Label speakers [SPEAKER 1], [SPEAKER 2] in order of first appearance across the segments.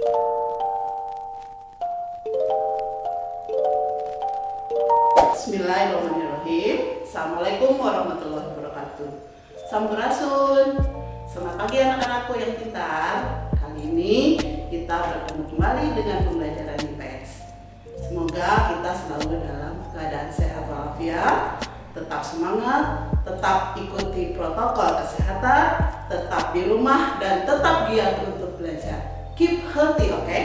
[SPEAKER 1] Bismillahirrahmanirrahim. Assalamualaikum warahmatullahi wabarakatuh. Sampurasun. Selamat pagi anak-anakku yang pintar. Kali ini kita bertemu kembali dengan pembelajaran IPS. Semoga kita selalu dalam keadaan sehat walafiat, tetap semangat, tetap ikuti protokol kesehatan, tetap di rumah dan tetap giat untuk belajar. Keep healthy, oke?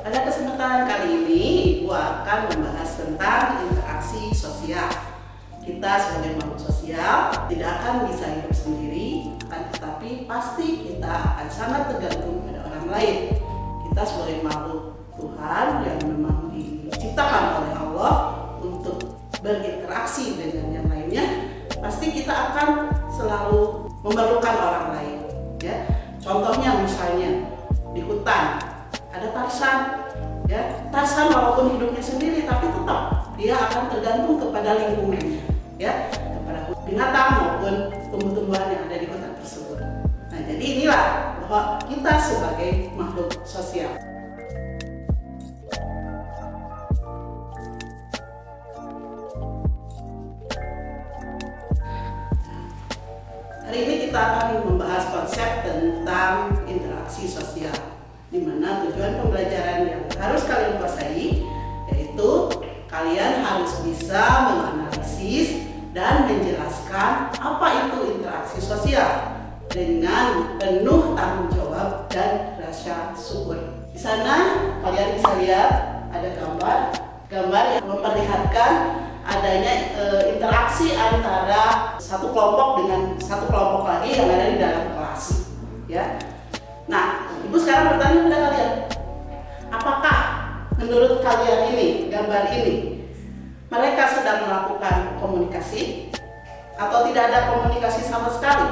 [SPEAKER 1] Pada kesempatan kali ini, Ibu akan membahas tentang interaksi sosial. Kita sebagai makhluk sosial tidak akan bisa hidup sendiri, tetapi pasti kita akan sangat tergantung pada orang lain. Kita sebagai makhluk Tuhan yang memang diciptakan oleh Allah untuk berinteraksi dengan yang lainnya, pasti kita akan selalu memerlukan orang lain. Ya, contohnya misalnya di hutan ada Tarzan. Ya, Tarzan walaupun hidupnya sendiri, tapi tetap dia akan tergantung kepada lingkungannya, ya, kepada binatang maupun tumbuh-tumbuhan yang ada di hutan tersebut. Nah, jadi inilah bahwa kita sebagai makhluk sosial. Hari ini kita akan membahas konsep tentang interaksi sosial, di mana tujuan pembelajaran yang harus kalian kuasai yaitu kalian harus bisa menganalisis dan menjelaskan apa itu interaksi sosial dengan penuh tanggung jawab dan rasa syukur. Di sana kalian bisa lihat ada gambar yang memperlihatkan adanya interaksi antara satu kelompok dengan satu kelompok lagi yang ada di dalam kelas, ya. Nah, Ibu sekarang bertanya pada kalian, apakah menurut kalian ini, gambar ini, mereka sedang melakukan komunikasi atau tidak ada komunikasi sama sekali?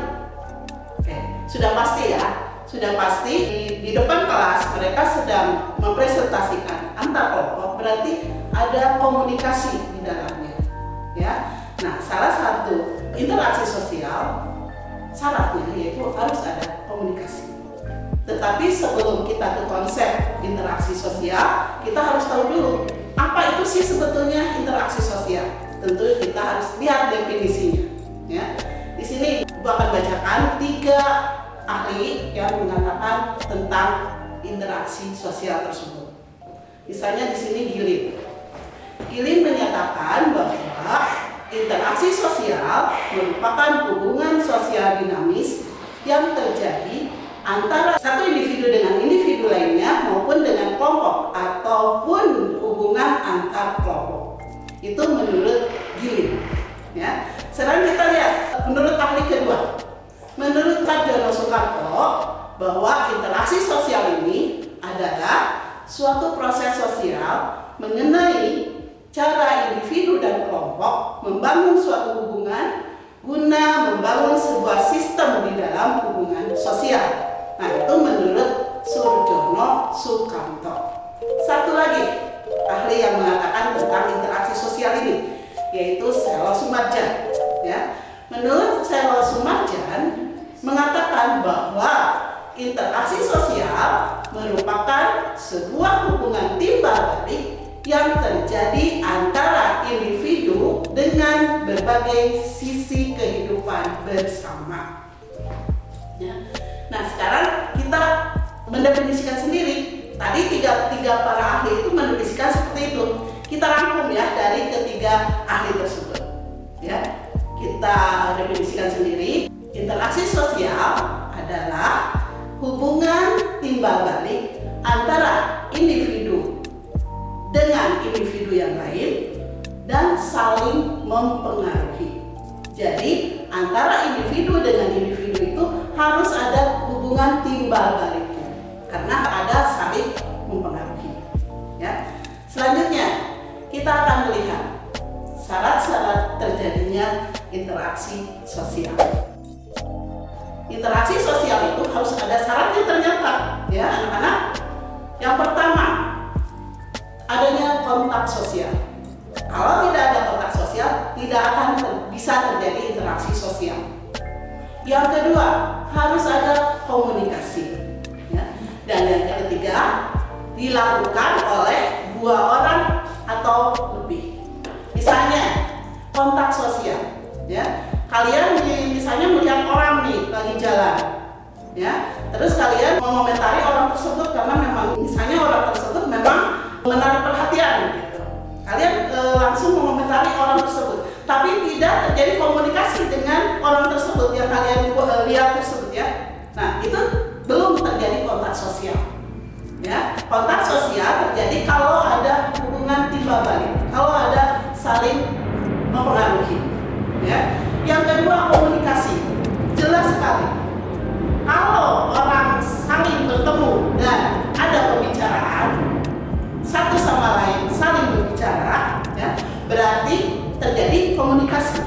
[SPEAKER 1] Oke, sudah pasti ya, sudah pasti di depan kelas mereka sedang mempresentasikan antar kelompok, berarti ada komunikasi di dalamnya, ya. Nah, salah satu interaksi sosial syaratnya yaitu harus ada komunikasi. Tetapi sebelum kita ke konsep interaksi sosial, kita harus tahu dulu apa itu sih sebetulnya interaksi sosial. Tentu kita harus lihat definisinya. Ya, di sini Ibu akan bacakan 3 ahli yang mengatakan tentang interaksi sosial tersebut. Misalnya di sini Gilin menyatakan bahwa interaksi sosial merupakan hubungan sosial dinamis yang terjadi antara satu individu dengan individu lainnya maupun dengan kelompok ataupun hubungan antar kelompok. Itu menurut Gilin, ya. Sekarang kita lihat menurut ahli kedua, menurut Sarjono Soekarto, bahwa interaksi sosial ini adalah suatu proses sosial mengenai cara individu dan kelompok membangun suatu hubungan guna membangun sebuah sistem di dalam hubungan sosial. Nah, itu menurut Sarjono Soekarto. Satu lagi ahli yang mengatakan tentang interaksi sosial ini yaitu Selo Sumarjan. Ya, menurut Selo Sumarjan mengatakan bahwa interaksi sosial merupakan sebuah hubungan timbal balik yang terjadi antara individu dengan berbagai sisi kehidupan bersama. Ya. Nah, sekarang kita mendefinisikan sendiri. Tadi tiga para ahli itu mendefinisikan seperti itu. Kita rangkum ya dari ketiga ahli tersebut. Ya, kita definisikan sendiri. Interaksi sosial adalah hubungan timbal balik antara individu dengan individu yang lain dan saling mempengaruhi. Jadi antara individu dengan individu itu harus ada hubungan timbal baliknya karena ada saling mempengaruhi. Ya. Selanjutnya kita akan melihat syarat-syarat terjadinya interaksi sosial. Interaksi sosial itu harus ada syaratnya ternyata, ya anak-anak. Yang pertama, adanya kontak sosial. Kalau tidak ada kontak sosial, tidak akan bisa terjadi interaksi sosial. Yang kedua, harus ada komunikasi. Ya. Dan yang ketiga, dilakukan oleh 2 orang atau lebih. Misalnya kontak sosial, ya. Kalian misalnya melihat orang nih lagi jalan, ya. Terus kalian mengomentari orang tersebut karena memang misalnya orang tersebut memang menarik perhatian gitu. Kalian langsung mengomentari orang tersebut, tapi tidak terjadi komunikasi dengan orang tersebut yang kalian lihat tersebut, ya. Nah, itu belum terjadi kontak sosial. Ya, kontak sosial terjadi kalau ada hubungan timbal balik, kalau ada saling mempengaruhi. Ya. Yang kedua, komunikasi. Jelas sekali. Kalau orang saling bertemu dan ada pembicaraan, satu sama lain saling berbicara, ya, berarti terjadi komunikasi.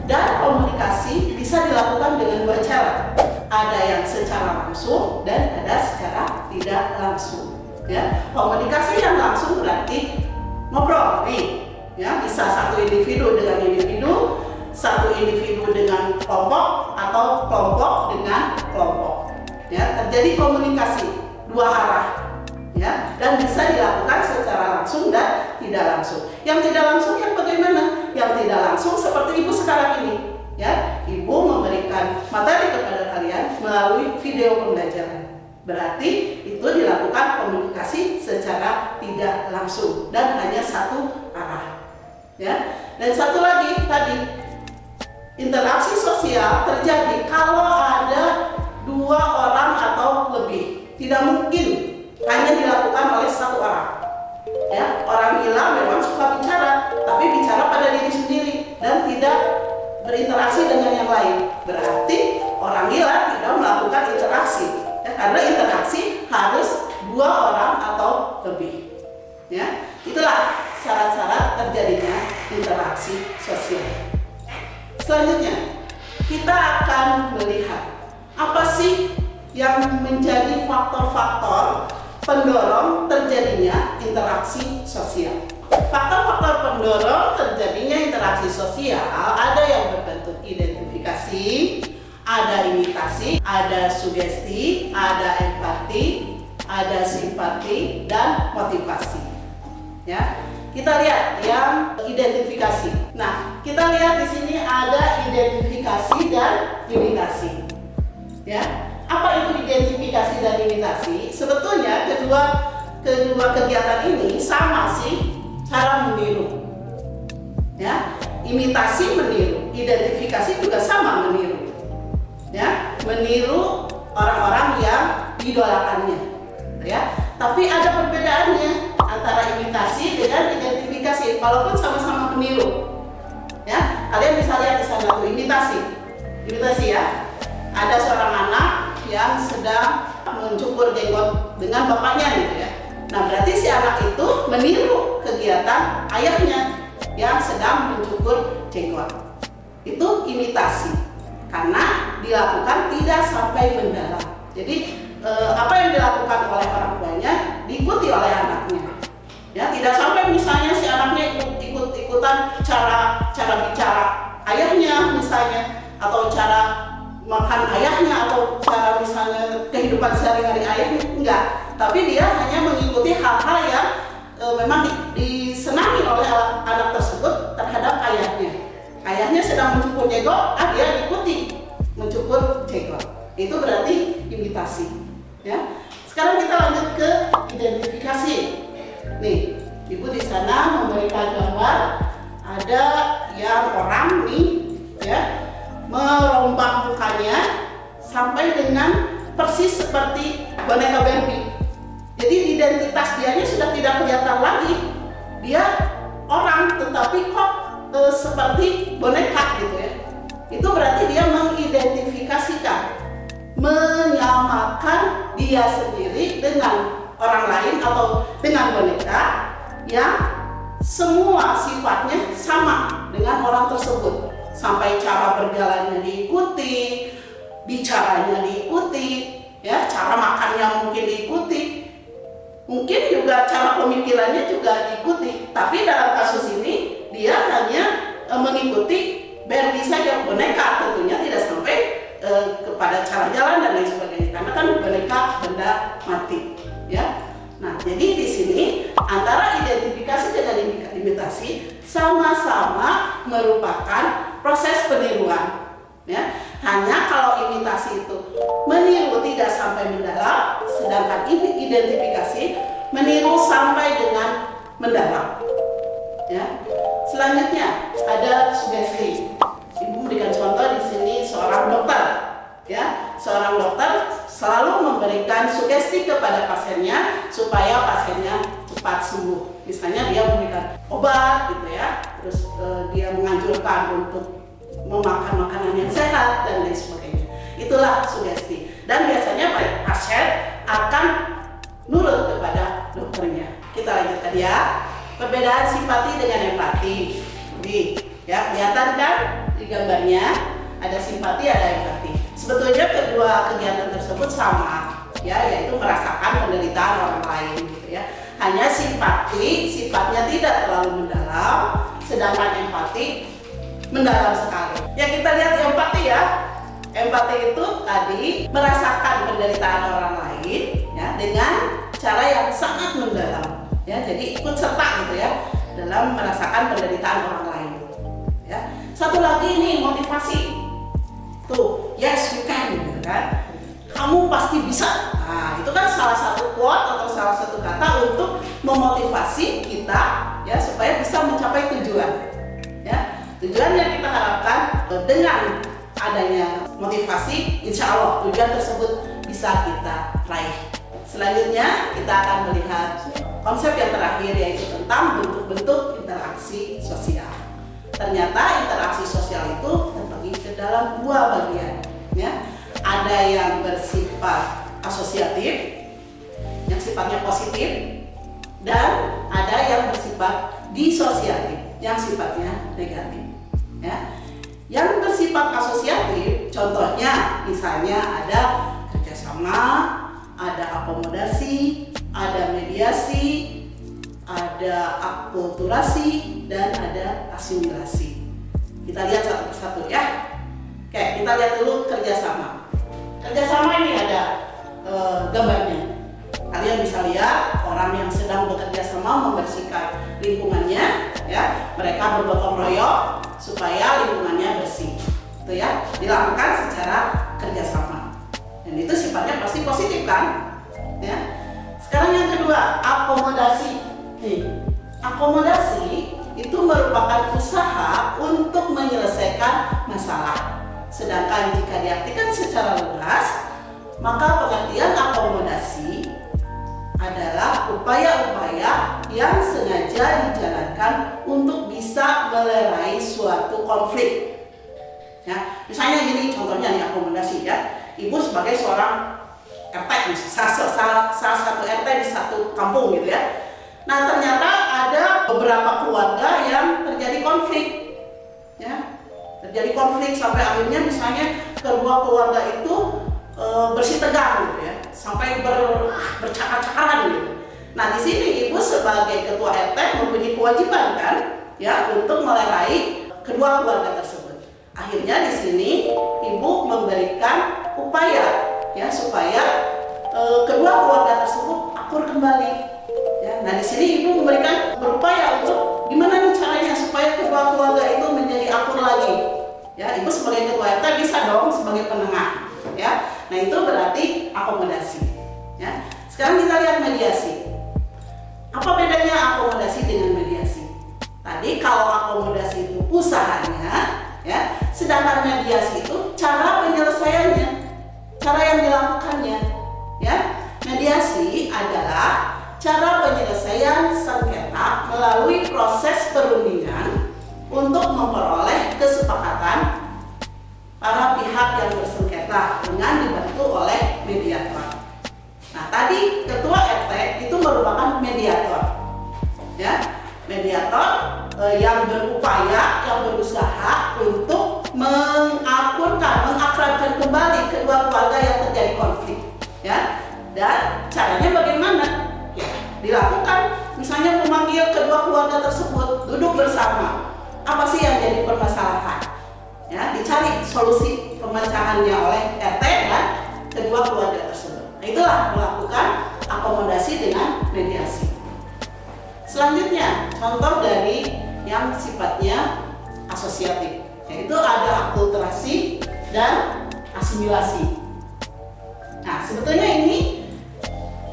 [SPEAKER 1] Dan komunikasi bisa dilakukan dengan 2 cara. Ada yang secara langsung dan ada secara tidak langsung. Ya, komunikasi yang langsung berarti ngobrol, nih, ya, bisa satu individu dengan individu, satu individu dengan kelompok atau kelompok dengan kelompok. Ya, terjadi komunikasi 2 arah, ya, dan bisa dilakukan secara langsung dan tidak langsung. Yang tidak langsung yang bagaimana? Yang tidak langsung seperti ibu sekarang ini. Ya, ibu memberikan materi kepada kalian melalui video pembelajaran. Berarti itu dilakukan komunikasi secara tidak langsung dan hanya satu arah. Ya, dan satu lagi tadi, interaksi sosial terjadi kalau ada 2 orang atau lebih. Tidak mungkin hanya dilakukan oleh satu orang. Ya, orang gila memang suka bicara, tapi bicara pada diri sendiri dan tidak berinteraksi dengan yang lain. Berarti orang gila tidak melakukan interaksi, ya, karena interaksi harus 2 orang atau lebih. Ya, itulah syarat-syarat terjadinya interaksi sosial. Selanjutnya, kita akan melihat apa sih yang menjadi faktor-faktor pendorong terjadinya interaksi sosial. Faktor-faktor pendorong terjadinya interaksi sosial ada yang berbentuk identifikasi, ada imitasi, ada sugesti, ada empati, ada simpati, dan motivasi. Ya, kita lihat yang identifikasi. Nah, kita lihat di sini ada identifikasi dan imitasi. Ya, apa itu identifikasi dan imitasi? Sebetulnya kedua kegiatan ini sama sih. Cara meniru, ya, imitasi meniru, identifikasi juga sama meniru, ya, meniru orang-orang yang idolakannya, ya. Tapi ada perbedaannya antara imitasi dengan identifikasi, walaupun sama-sama meniru, ya. Kalian bisa lihat di sana tuh imitasi ya. Ada seorang anak yang sedang mencukur jenggot dengan bapaknya gitu ya. Nah, berarti si anak itu meniru kegiatan ayahnya yang sedang mencukur jenggot. Itu imitasi, karena dilakukan tidak sampai mendalam. Jadi apa yang dilakukan oleh orang tuanya diikuti oleh anaknya. Ya, tidak sampai misalnya si anaknya ikut-ikutan cara bicara ayahnya misalnya, atau cara makan ayahnya, atau cara misalnya kehidupan sehari-hari ayahnya, enggak. Tapi dia hanya mengikuti hal-hal yang memang disenangi oleh anak tersebut terhadap ayahnya. Ayahnya sedang mencukur jenggot, dia ikuti mencukur jenggot. Itu berarti imitasi. Ya. Sekarang kita lanjut ke identifikasi. Nih, ibu di sana memberikan gambar ada yang orang nih, ya, merombak mukanya sampai dengan persis seperti boneka Barbie. Jadi identitas dianya sudah tidak kelihatan lagi. Dia orang tetapi kok seperti boneka gitu ya. Itu berarti dia mengidentifikasikan, menyamakan dia sendiri dengan orang lain atau dengan boneka yang semua sifatnya sama dengan orang tersebut. Sampai cara berjalannya diikuti, bicaranya diikuti, ya, cara makannya mungkin diikuti, mungkin juga cara pemikirannya juga diikuti. Tapi dalam kasus ini dia hanya mengikuti Barbie saja, boneka, tentunya tidak sampai kepada cara jalan dan lain sebagainya, karena kan boneka benda mati, ya. Nah, jadi di sini antara identifikasi dengan imitasi sama-sama merupakan proses peniruan. Ya, hanya kalau imitasi itu meniru tidak sampai mendalam, sedangkan identifikasi meniru sampai dengan mendalam. Ya. Selanjutnya ada sugesti. Ibu memberikan contoh di sini seorang dokter. Ya, seorang dokter selalu memberikan sugesti kepada pasiennya supaya pasiennya cepat sembuh. Misalnya dia memberikan obat gitu ya, terus dia menganjurkan untuk memakan makanan yang sehat dan lain sebagainya. Itulah sugesti. Dan biasanya pasien akan nurut kepada dokternya. Kita lanjutkan ya. Perbedaan simpati dengan empati. Ya, kelihatan kan di gambarnya ada simpati, ada empati. Sebetulnya kedua kegiatan tersebut sama, ya, yaitu merasakan penderitaan orang lain, gitu ya. Hanya simpati sifatnya tidak terlalu mendalam, sedangkan empati mendalam sekali. Ya, kita lihat empati ya. Empati itu tadi merasakan penderitaan orang lain, ya, dengan cara yang sangat mendalam, ya. Jadi ikut serta gitu ya dalam merasakan penderitaan orang lain. Ya. Satu lagi ini motivasi. Tuh, yes you can, gitu kan? Kamu pasti bisa. Nah, itu kan salah satu quote atau salah satu kata untuk memotivasi kita, ya, supaya bisa mencapai tujuan. Ya, tujuan yang kita harapkan dengan adanya motivasi, insya Allah tujuan tersebut bisa kita raih. Selanjutnya kita akan melihat konsep yang terakhir, yaitu tentang bentuk-bentuk interaksi sosial. Ternyata interaksi sosial itu terbagi ke dalam dua bagian, ya. Ada yang bersifat asosiatif, yang sifatnya positif, dan ada yang bersifat disosiatif, yang sifatnya negatif, ya. Yang bersifat asosiatif, contohnya misalnya ada kerjasama, ada akomodasi, ada mediasi, ada akulturasi, dan ada asimilasi. Kita lihat satu persatu ya. Oke, kita lihat dulu kerjasama. Kerjasama ini ada gambarnya. Kalian bisa lihat orang yang sedang bekerja sama membersihkan lingkungannya, ya. Mereka bergotong royong supaya lingkungannya bersih. Itu ya, dilakukan secara kerjasama. Dan itu sifatnya pasti positif kan? Ya. Sekarang yang kedua, akomodasi. Nih, akomodasi itu merupakan usaha untuk menyelesaikan masalah. Sedangkan jika diartikan secara luas, maka pengertian akomodasi adalah upaya-upaya yang sengaja dijalankan untuk bisa melerai suatu konflik. Ya, misalnya gini contohnya nih akomodasi ya. Ibu sebagai seorang RT, salah satu RT di satu kampung gitu ya. Nah, ternyata ada beberapa keluarga yang terjadi konflik, ya, terjadi konflik sampai akhirnya misalnya kedua keluarga itu bersitegang gitu ya, sampai bercakar-cakaran gitu. Nah, di sini ibu sebagai ketua RT mempunyai kewajiban kan, ya, untuk melerai kedua keluarga tersebut. Akhirnya di sini ibu memberikan upaya, ya, supaya kedua keluarga tersebut akur kembali. Ya, nah di sini ibu berupaya untuk gimana nih caranya supaya kedua keluarga itu menjadi akur lagi. Ya, ibu sebagai ketua RT bisa dong sebagai penengah. Ya, nah itu berarti akomodasi. Ya, sekarang kita lihat mediasi. Apa bedanya akomodasi dengan mediasi? Tadi kalau akomodasi itu usahanya, ya, sedangkan mediasi itu cara penyelesaiannya, cara yang dilakukannya. Ya, mediasi adalah cara penyelesaian sengketa melalui proses perundingan untuk memperoleh kesepakatan para pihak yang bersengketa dengan dibantu oleh mediator. Nah, tadi ketua RT itu merupakan mediator, ya, mediator yang berupaya, yang berusaha untuk mengakrabkan kembali kedua keluarga yang terjadi konflik, ya. Dan caranya bagaimana? Ya, dilakukan misalnya memanggil kedua keluarga tersebut duduk bersama. Apa sih yang jadi permasalahan? Ya, dicari solusi pemecahannya oleh RT dan kedua keluarga tersebut. Nah, itulah melakukan akomodasi dengan mediasi. Selanjutnya, contoh dari yang sifatnya asosiatif, yaitu ada akulturasi dan asimilasi. Nah, sebetulnya ini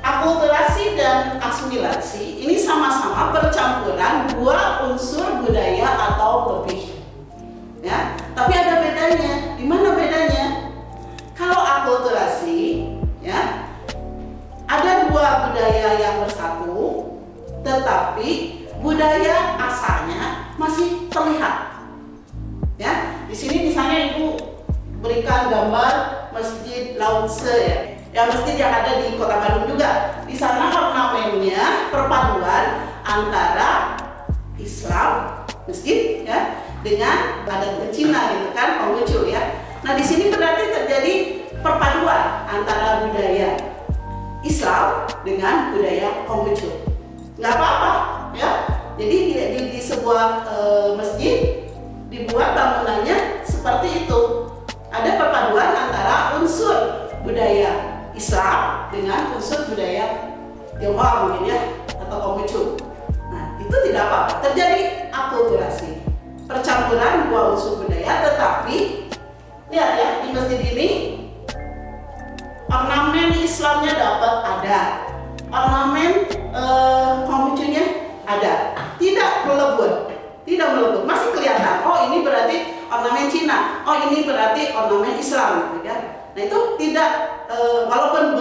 [SPEAKER 1] akulturasi dan asimilasi ini sama-sama percampuran dua unsur budaya atau lebih. Ya, tapi ada bedanya. Di mana bedanya? Kalau akulturasi, ya, ada dua budaya yang bersatu, tetapi budaya asalnya masih terlihat. Ya, di sini misalnya Ibu berikan gambar Masjid Lao Tse, ya. Ya, masjid yang ada di Kota Bandung juga. Di sana ornamennya perpaduan antara Islam, masjid, ya, dengan adat Cina gitu kan, Konghucu ya. Nah, di sini berarti terjadi perpaduan antara budaya Islam dengan budaya Konghucu. Nggak apa-apa ya. Jadi di sebuah masjid dibuat bangunannya seperti itu. Ada perpaduan antara unsur budaya Islam dengan unsur budaya Tionghoa mungkin ya, atau Konghucu. Nah, itu tidak apa-apa. Terjadi akulturasi, percampuran dua unsur budaya, tetapi lihat ya, di masjid ini ornamen Islamnya dapat ada, ornamen Konghucunya ada, tidak melebur, masih kelihatan. Oh, ini berarti ornamen Cina, oh ini berarti ornamen Islam gitu ya. Nah, itu tidak walaupun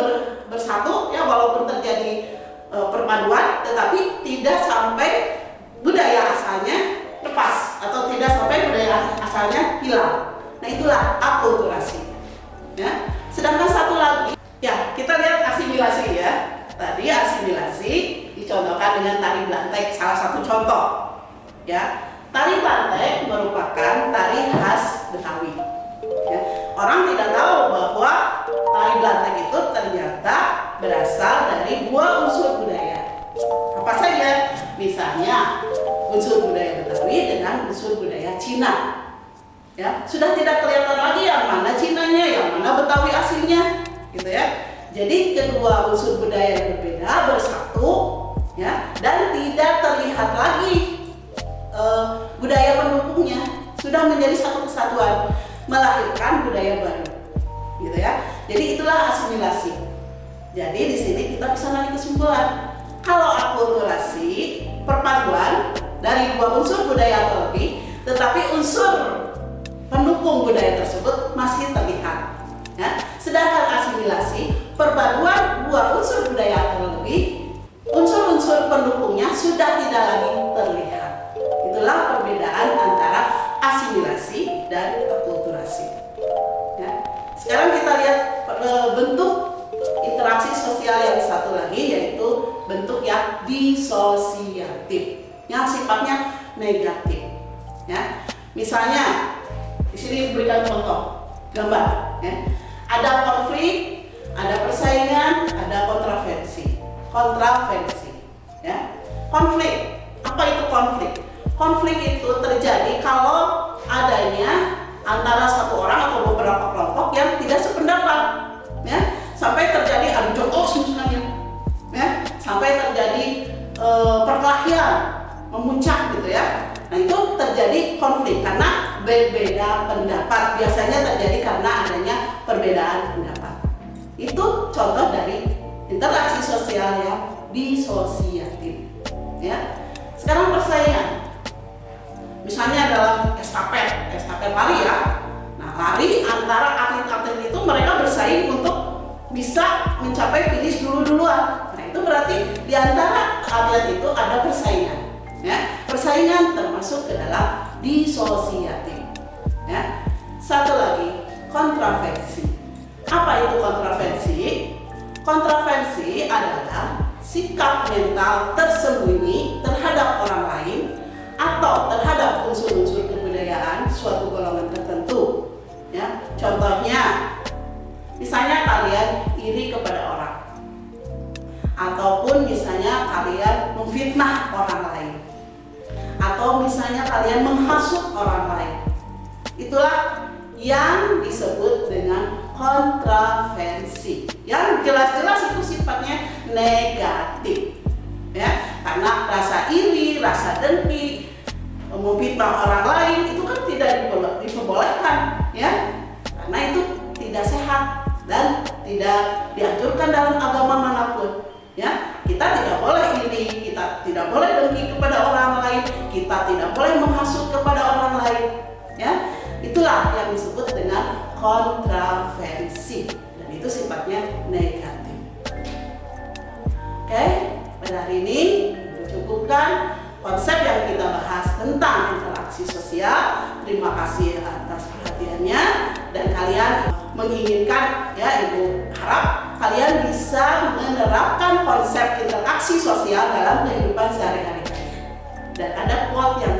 [SPEAKER 1] bersatu ya, walaupun terjadi perpaduan, tetapi tidak sampai budaya asalnya lepas atau tidak sampai budaya asalnya hilang. Nah, itulah akulturasi. Ya. Sedangkan satu lagi, ya kita lihat asimilasi ya. Tadi asimilasi dicontohkan dengan tari Blantek, salah satu contoh. Ya, tari Blantek merupakan tari khas Betawi. Ya. Orang tidak tahu bahwa tari Blantek itu ternyata berasal dari dua unsur budaya. Apa saja? Misalnya unsur budaya Betawi dengan unsur budaya Cina. Ya, sudah tidak kelihatan lagi yang mana Cinanya, yang mana Betawi aslinya, gitu ya. Jadi kedua unsur budaya yang berbeda bersatu, ya, dan tidak terlihat lagi budaya pendukungnya, sudah menjadi satu kesatuan, melahirkan budaya baru, gitu ya. Jadi itulah asimilasi. Jadi di sini kita bisa narik kesimpulan, kalau akulturasi perpaduan dari dua unsur budaya atau lebih, tetapi unsur pendukung budaya tersebut masih terlihat. Ya. Sedangkan asimilasi perpaduan dua unsur budaya atau lebih, unsur-unsur pendukungnya sudah tidak lagi terlihat. Itulah perbedaan antara asimilasi dan akulturasi. Ya. Sekarang kita lihat bentuk interaksi sosial yang satu lagi, yaitu bentuk yang disosiatif, yang sifatnya negatif. Ya. Misalnya di sini berikan contoh gambar. Ya. Ada konflik, ada persaingan, ada kontroversi. Ya. Konflik. Apa itu konflik? Konflik itu terjadi kalau adanya antara satu orang atau beberapa kelompok yang tidak sependapat, ya, sampai terjadi adu jotos misalnya, ya, sampai terjadi perkelahian memuncak gitu ya. Nah, itu terjadi konflik karena berbeda pendapat. Biasanya terjadi karena adanya perbedaan pendapat. Itu contoh dari interaksi sosial yang disosiatif. Ya. Sekarang persaingan. Misalnya dalam estafet lari ya. Nah, lari antara atlet-atlet itu mereka bersaing untuk bisa mencapai finish duluan. Nah, itu berarti di antara atlet itu ada persaingan. Ya, persaingan termasuk ke dalam disosiatif. Ya. Satu lagi, kontroversi. Apa itu kontroversi? Kontroversi adalah sikap mental tersembunyi terhadap orang lain atau terhadap unsur-unsur kebudayaan suatu golongan tertentu. Ya, contohnya, misalnya kalian iri kepada orang, ataupun misalnya kalian memfitnah orang lain, atau misalnya kalian menghasut orang lain. Itulah yang disebut dengan kontravensi. Yang jelas-jelas itu sifatnya negatif. Ya, karena rasa iri, rasa dengki, memfitnah orang lain itu kan tidak diperbolehkan, ya. Karena itu tidak sehat dan tidak dianjurkan dalam agama manapun. Ya, kita tidak boleh iri, kita tidak boleh dengki kepada orang lain, kita tidak boleh menghasut kepada orang lain. Ya, itulah yang disebut dengan kontravensi dan itu sifatnya negatif. Oke, pada hari ini cukupkan konsep yang kita bahas tentang interaksi sosial. Terima kasih atas perhatiannya dan kalian menginginkan, ya, Ibu harap kalian bisa menerapkan konsep interaksi sosial dalam kehidupan sehari-hari kalian. Dan ada quote yang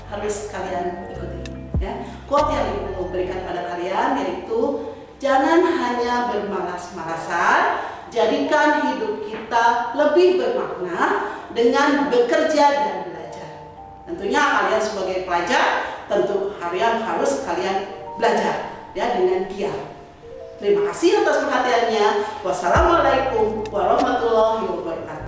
[SPEAKER 1] harus kalian ikuti, ya. Quote yang Ibu berikan pada kalian yaitu, jangan hanya bermalas-malasan, jadikan hidup kita lebih bermakna dengan bekerja dan belajar. Tentunya kalian sebagai pelajar, tentu harian harus kalian belajar, ya, dengan giat. Terima kasih atas perhatiannya. Wassalamualaikum warahmatullahi wabarakatuh.